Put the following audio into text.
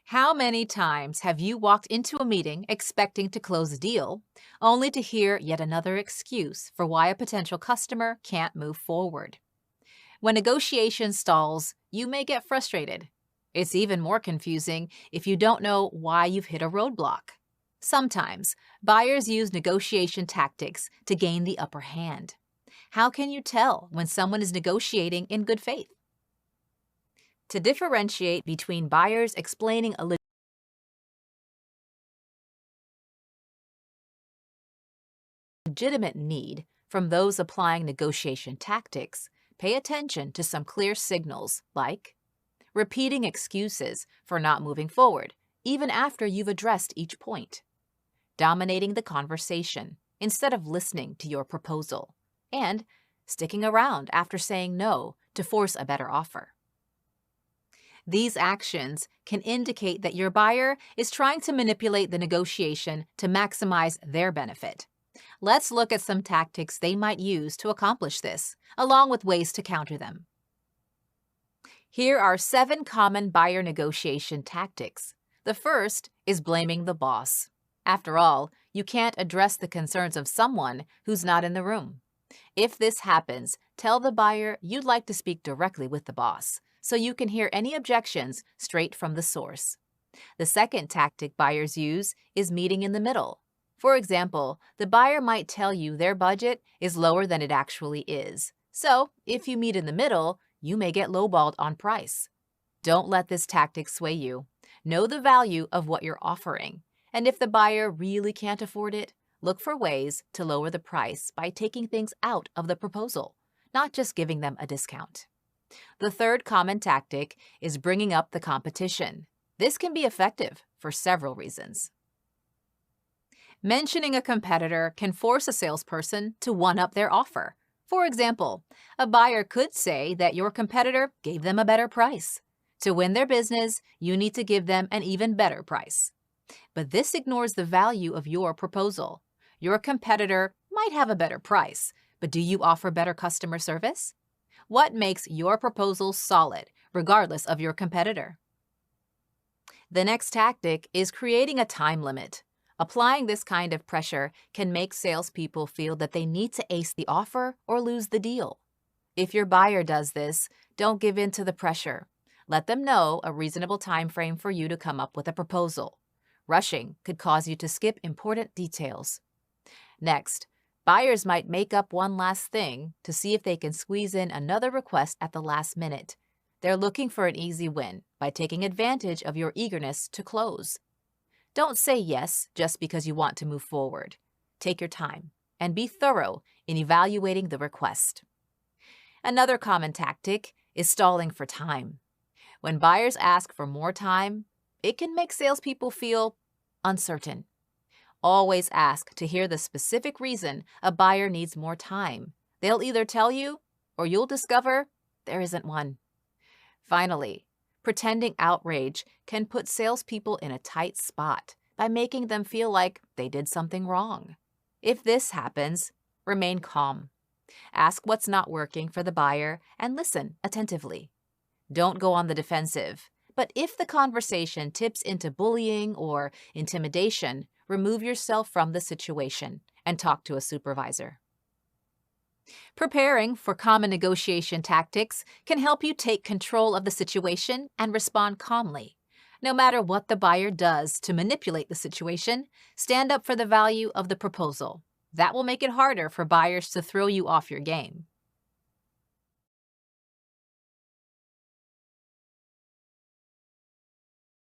How many times have you walked into a meeting expecting to close a deal, only to hear yet another excuse for why a potential customer can't move forward? When negotiation stalls, you may get frustrated. It's even more confusing if you don't know why you've hit a roadblock. Sometimes, buyers use negotiation tactics to gain the upper hand. How can you tell when someone is negotiating in good faith? To differentiate between buyers explaining a legitimate need from those applying negotiation tactics, pay attention to some clear signals like repeating excuses for not moving forward, even after you've addressed each point, dominating the conversation instead of listening to your proposal, and sticking around after saying no to force a better offer. These actions can indicate that your buyer is trying to manipulate the negotiation to maximize their benefit. Let's look at some tactics they might use to accomplish this, along with ways to counter them. Here are 7 common buyer negotiation tactics. The first is blaming the boss. After all, you can't address the concerns of someone who's not in the room. If this happens, tell the buyer you'd like to speak directly with the boss, so you can hear any objections straight from the source. The second tactic buyers use is meeting in the middle. For example, the buyer might tell you their budget is lower than it actually is. So, if you meet in the middle, you may get lowballed on price. Don't let this tactic sway you. Know the value of what you're offering. And if the buyer really can't afford it, look for ways to lower the price by taking things out of the proposal, not just giving them a discount. The third common tactic is bringing up the competition. This can be effective for several reasons. Mentioning a competitor can force a salesperson to one-up their offer. For example, a buyer could say that your competitor gave them a better price. To win their business, you need to give them an even better price. But this ignores the value of your proposal. Your competitor might have a better price, but do you offer better customer service? What makes your proposal solid, regardless of your competitor? The next tactic is creating a time limit. Applying this kind of pressure can make salespeople feel that they need to ace the offer or lose the deal. If your buyer does this, don't give in to the pressure. Let them know a reasonable time frame for you to come up with a proposal. Rushing could cause you to skip important details. Next, buyers might make up one last thing to see if they can squeeze in another request at the last minute. They're looking for an easy win by taking advantage of your eagerness to close. Don't say yes just because you want to move forward. Take your time and be thorough in evaluating the request. Another common tactic is stalling for time. When buyers ask for more time, it can make salespeople feel uncertain. Always ask to hear the specific reason a buyer needs more time. They'll either tell you or you'll discover there isn't one. Finally, pretending outrage can put salespeople in a tight spot by making them feel like they did something wrong. If this happens, remain calm. Ask what's not working for the buyer and listen attentively. Don't go on the defensive, but if the conversation tips into bullying or intimidation, remove yourself from the situation and talk to a supervisor. Preparing for common negotiation tactics can help you take control of the situation and respond calmly. No matter what the buyer does to manipulate the situation, stand up for the value of the proposal. That will make it harder for buyers to throw you off your game.